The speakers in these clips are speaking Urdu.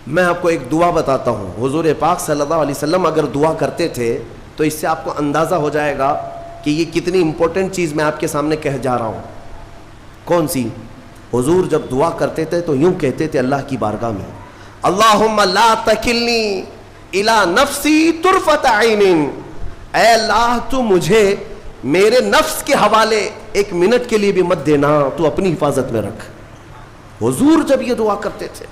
میں آپ کو ایک دعا بتاتا ہوں. حضور پاک صلی اللہ علیہ وسلم اگر دعا کرتے تھے تو اس سے آپ کو اندازہ ہو جائے گا کہ یہ کتنی امپورٹنٹ چیز میں آپ کے سامنے کہہ جا رہا ہوں. کون سی؟ حضور جب دعا کرتے تھے تو یوں کہتے تھے اللہ کی بارگاہ میں, اللہم لا تکلنی الی نفسی طرفۃ عین, اے اللہ تو مجھے میرے نفس کے حوالے ایک منٹ کے لیے بھی مت دینا, تو اپنی حفاظت میں رکھ. حضور جب یہ دعا کرتے تھے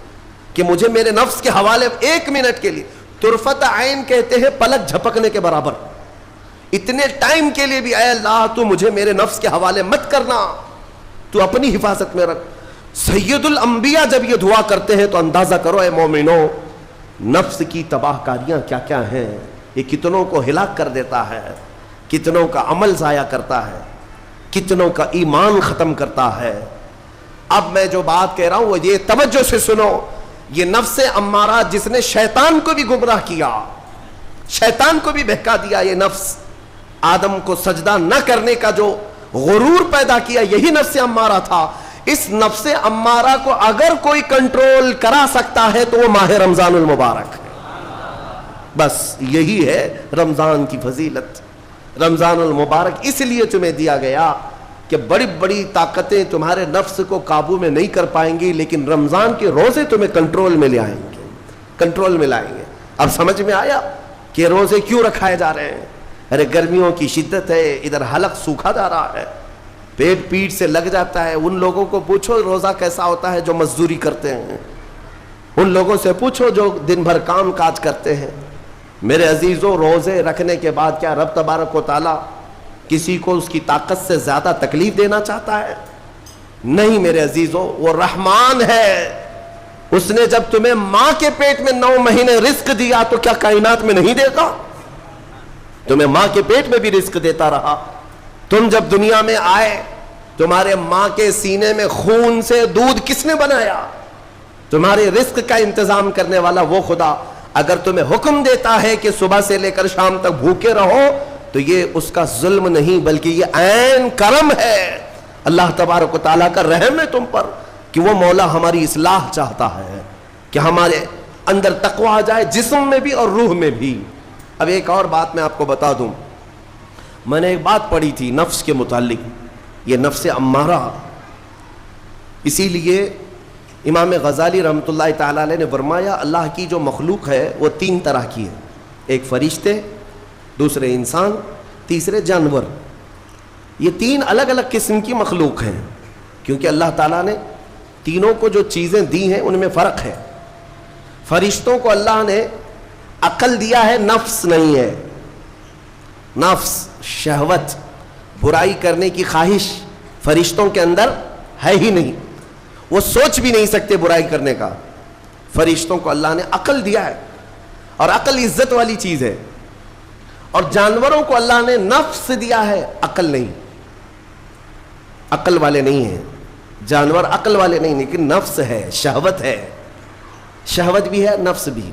کہ مجھے میرے نفس کے حوالے ایک منٹ کے لیے, طرفۃ عین کہتے ہیں پلک جھپکنے کے برابر, اتنے ٹائم کے لیے بھی اے اللہ تو مجھے میرے نفس کے حوالے مت کرنا, تو اپنی حفاظت میں رکھ. سید الانبیاء جب یہ دعا کرتے ہیں تو اندازہ کرو اے مومنو, نفس کی تباہ کاریاں کیا کیا ہیں, یہ کتنوں کو ہلاک کر دیتا ہے, کتنوں کا عمل ضائع کرتا ہے, کتنوں کا ایمان ختم کرتا ہے. اب میں جو بات کہہ رہا ہوں وہ یہ توجہ سے سنو, یہ نفس امارہ جس نے شیطان کو بھی گمراہ کیا, شیطان کو بھی بہکا دیا, یہ نفس آدم کو سجدہ نہ کرنے کا جو غرور پیدا کیا یہی نفس امارہ تھا. اس نفس امارہ کو اگر کوئی کنٹرول کرا سکتا ہے تو وہ ماہ رمضان المبارک ہے. بس یہی ہے رمضان کی فضیلت. رمضان المبارک اس لیے تمہیں دیا گیا کہ بڑی بڑی طاقتیں تمہارے نفس کو قابو میں نہیں کر پائیں گی, لیکن رمضان کے روزے تمہیں کنٹرول میں لے آئیں گے, کنٹرول میں لائیں گے. اب سمجھ میں آیا کہ روزے کیوں رکھائے جا رہے ہیں؟ ارے گرمیوں کی شدت ہے, ادھر حلق سوکھا جا رہا ہے, پیٹ پیٹ سے لگ جاتا ہے. ان لوگوں کو پوچھو روزہ کیسا ہوتا ہے جو مزدوری کرتے ہیں, ان لوگوں سے پوچھو جو دن بھر کام کاج کرتے ہیں. میرے عزیزوں, روزے رکھنے کے بعد کیا رب تبارک و تعالی کسی کو اس کی طاقت سے زیادہ تکلیف دینا چاہتا ہے؟ نہیں میرے عزیزوں, وہ رحمان ہے. اس نے جب تمہیں ماں کے پیٹ میں 9 مہینے رزق دیا تو کیا کائنات میں نہیں دے گا؟ تمہیں ماں کے پیٹ میں بھی رزق دیتا رہا. تم جب دنیا میں آئے تمہارے ماں کے سینے میں خون سے دودھ کس نے بنایا؟ تمہارے رزق کا انتظام کرنے والا وہ خدا. اگر تمہیں حکم دیتا ہے کہ صبح سے لے کر شام تک بھوکے رہو تو یہ اس کا ظلم نہیں بلکہ یہ عین کرم ہے, اللہ تبارک و تعالیٰ کا رحم ہے تم پر کہ وہ مولا ہماری اصلاح چاہتا ہے کہ ہمارے اندر تقویٰ آ جائے, جسم میں بھی اور روح میں بھی. اب ایک اور بات میں آپ کو بتا دوں, میں نے ایک بات پڑھی تھی نفس کے متعلق, یہ نفس امارہ. اسی لیے امام غزالی رحمۃ اللہ تعالیٰ علیہ نے فرمایا اللہ کی جو مخلوق ہے وہ 3 طرح کی ہے, ایک فرشتے, دوسرے انسان, تیسرے جانور. یہ 3 الگ الگ قسم کی مخلوق ہیں کیونکہ اللہ تعالیٰ نے تینوں کو جو چیزیں دی ہیں ان میں فرق ہے. فرشتوں کو اللہ نے عقل دیا ہے, نفس نہیں ہے. نفس, شہوت, برائی کرنے کی خواہش فرشتوں کے اندر ہے ہی نہیں, وہ سوچ بھی نہیں سکتے برائی کرنے کا. فرشتوں کو اللہ نے عقل دیا ہے اور عقل عزت والی چیز ہے. اور جانوروں کو اللہ نے نفس دیا ہے, عقل نہیں. عقل والے نہیں ہیں جانور, عقل والے نہیں, لیکن نفس ہے, شہوت ہے, شہوت بھی ہے نفس بھی.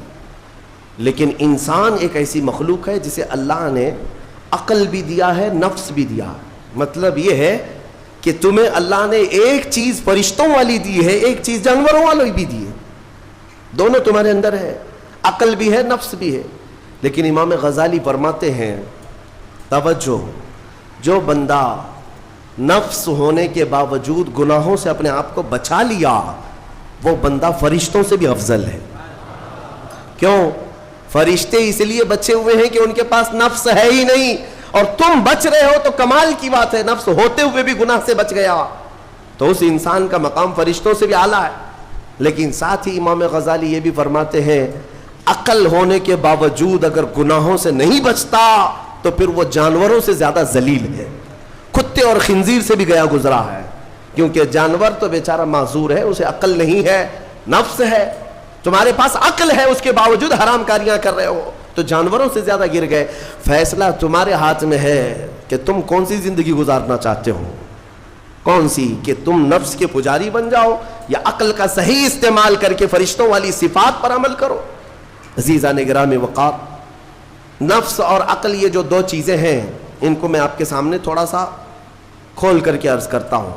لیکن انسان ایک ایسی مخلوق ہے جسے اللہ نے عقل بھی دیا ہے, نفس بھی دیا. مطلب یہ ہے کہ تمہیں اللہ نے ایک چیز فرشتوں والی دی ہے, ایک چیز جانوروں والی بھی دی ہے, دونوں تمہارے اندر ہے, عقل بھی ہے, نفس بھی ہے. لیکن امام غزالی فرماتے ہیں توجہ, جو بندہ نفس ہونے کے باوجود گناہوں سے اپنے آپ کو بچا لیا وہ بندہ فرشتوں سے بھی افضل ہے. کیوں؟ فرشتے اس لیے بچے ہوئے ہیں کہ ان کے پاس نفس ہے ہی نہیں, اور تم بچ رہے ہو تو کمال کی بات ہے. نفس ہوتے ہوئے بھی گناہ سے بچ گیا تو اس انسان کا مقام فرشتوں سے بھی اعلیٰ ہے. لیکن ساتھ ہی امام غزالی یہ بھی فرماتے ہیں عقل ہونے کے باوجود اگر گناہوں سے نہیں بچتا تو پھر وہ جانوروں سے زیادہ ذلیل ہے, کتے اور خنزیر سے بھی گیا گزرا ہے. کیونکہ جانور تو بیچارہ معذور ہے, اسے عقل نہیں ہے, نفس ہے. تمہارے پاس عقل ہے اس کے باوجود حرام کاریاں کر رہے ہو تو جانوروں سے زیادہ گر گئے. فیصلہ تمہارے ہاتھ میں ہے کہ تم کون سی زندگی گزارنا چاہتے ہو, کون سی, کہ تم نفس کے پجاری بن جاؤ یا عقل کا صحیح استعمال کر کے فرشتوں والی صفات پر عمل کرو. عزیزان گرامی وقار, نفس اور عقل یہ جو 2 چیزیں ہیں ان کو میں آپ کے سامنے تھوڑا سا کھول کر کے عرض کرتا ہوں.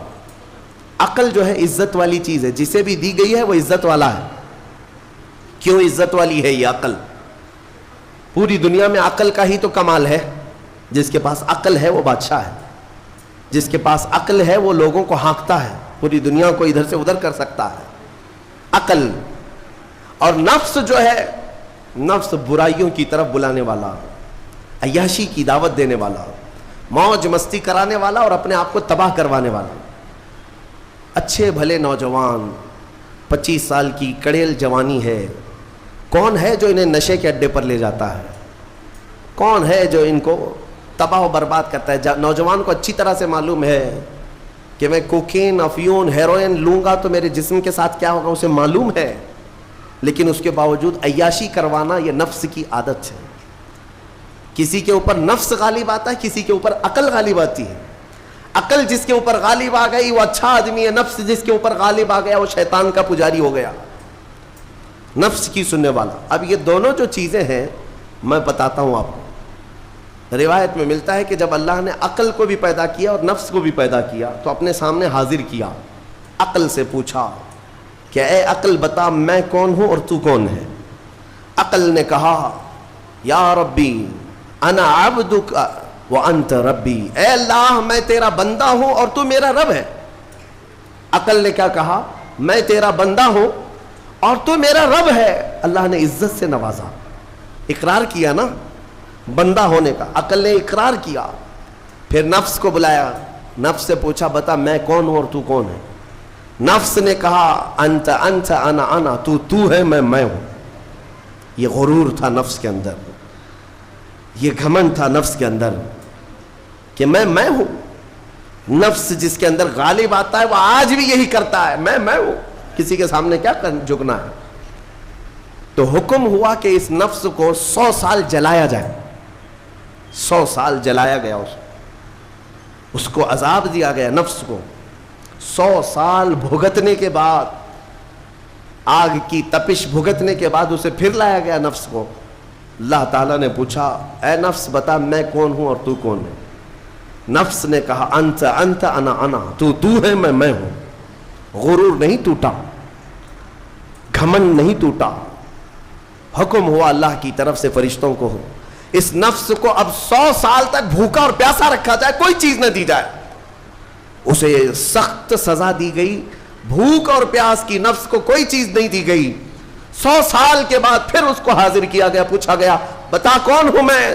عقل جو ہے عزت والی چیز ہے, جسے بھی دی گئی ہے وہ عزت والا ہے. کیوں عزت والی ہے یہ عقل؟ پوری دنیا میں عقل کا ہی تو کمال ہے. جس کے پاس عقل ہے وہ بادشاہ ہے. جس کے پاس عقل ہے وہ لوگوں کو ہانکتا ہے, پوری دنیا کو ادھر سے ادھر کر سکتا ہے. عقل. اور نفس جو ہے, نفس برائیوں کی طرف بلانے والا, عیاشی کی دعوت دینے والا, موج مستی کرانے والا اور اپنے آپ کو تباہ کروانے والا. اچھے بھلے نوجوان 25 سال کی کڑیل جوانی ہے, کون ہے جو انہیں نشے کے اڈے پر لے جاتا ہے؟ کون ہے جو ان کو تباہ و برباد کرتا ہے؟ نوجوان کو اچھی طرح سے معلوم ہے کہ میں کوکین, افیون, ہیروئن لوں گا تو میرے جسم کے ساتھ کیا ہوگا, اسے معلوم ہے. لیکن اس کے باوجود عیاشی کروانا یہ نفس کی عادت ہے. کسی کے اوپر نفس غالب آتا ہے, کسی کے اوپر عقل غالب آتی ہے. عقل جس کے اوپر غالب آ گئی وہ اچھا آدمی ہے, نفس جس کے اوپر غالب آ گیا وہ شیطان کا پجاری ہو گیا, نفس کی سننے والا. اب یہ دونوں جو چیزیں ہیں میں بتاتا ہوں آپ کو. روایت میں ملتا ہے کہ جب اللہ نے عقل کو بھی پیدا کیا اور نفس کو بھی پیدا کیا تو اپنے سامنے حاضر کیا, عقل سے پوچھا کہ اے عقل بتا میں کون ہوں اور تو کون ہے؟ عقل نے کہا یا ربی انا عبدک وانت ربی, اے اللہ میں تیرا بندہ ہوں اور تو میرا رب ہے. عقل نے کیا کہا؟ میں تیرا بندہ ہوں اور تو میرا رب ہے. اللہ نے عزت سے نوازا, اقرار کیا نا بندہ ہونے کا. عقل نے اقرار کیا. پھر نفس کو بلایا, نفس سے پوچھا بتا میں کون ہوں اور تو کون ہے؟ نفس نے کہا انت انت انا انا, تو ہے میں ہوں. یہ غرور تھا نفس کے اندر, یہ گھمنڈ تھا نفس کے اندر کہ میں ہوں. نفس جس کے اندر غالب آتا ہے وہ آج بھی یہی کرتا ہے, میں ہوں, کسی کے سامنے کیا جھکنا ہے. تو حکم ہوا کہ اس نفس کو 100 سال جلایا جائے. 100 سال جلایا گیا, اس کو عذاب دیا گیا نفس کو. 100 سال بھگتنے کے بعد, آگ کی تپش بھگتنے کے بعد اسے پھر لایا گیا نفس کو. اللہ تعالیٰ نے پوچھا اے نفس بتا میں کون ہوں اور تو کون ہے؟ نفس نے کہا انت انت انا انا, تو ہے میں ہوں. غرور نہیں ٹوٹا, گھمنڈ نہیں ٹوٹا. حکم ہوا اللہ کی طرف سے فرشتوں کو, اس نفس کو اب 100 سال تک بھوکا اور پیاسا رکھا جائے, کوئی چیز نہ دی جائے. اسے سخت سزا دی گئی. بھوک اور پیاس کی نفس کو کوئی چیز نہیں دی گئی. 100 سال کے بعد پھر اس کو حاضر کیا گیا, پوچھا گیا بتا کون ہوں میں؟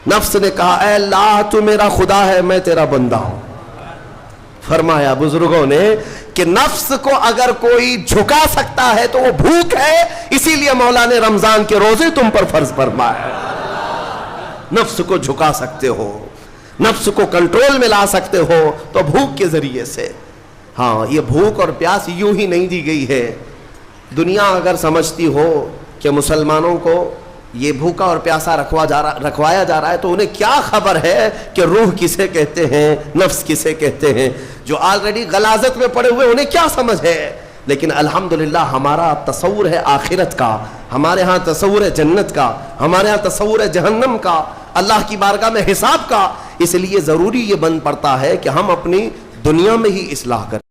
نفس نے کہا اے اللہ تو میرا خدا ہے, میں تیرا بندہ ہوں. فرمایا بزرگوں نے کہ نفس کو اگر کوئی جھکا سکتا ہے تو وہ بھوک ہے, اسی لیے مولا نے رمضان کے روزے تم پر فرض فرمایا. نفس کو جھکا سکتے ہو, نفس کو کنٹرول میں لا سکتے ہو تو بھوک کے ذریعے سے. ہاں یہ بھوک اور پیاس یوں ہی نہیں دی گئی ہے. دنیا اگر سمجھتی ہو کہ مسلمانوں کو یہ بھوکا اور پیاسا رکھوایا جا رہا ہے تو انہیں کیا خبر ہے کہ روح کسے کہتے ہیں, نفس کسے کہتے ہیں. جو آلریڈی غلاظت میں پڑے ہوئے انہیں کیا سمجھ ہے. لیکن الحمدللہ ہمارا تصور ہے آخرت کا, ہمارے ہاں تصور ہے جنت کا, ہمارے ہاں تصور ہے جہنم کا, اللہ کی بارگاہ میں حساب کا. اس لیے ضروری یہ بن پڑتا ہے کہ ہم اپنی دنیا میں ہی اصلاح کریں.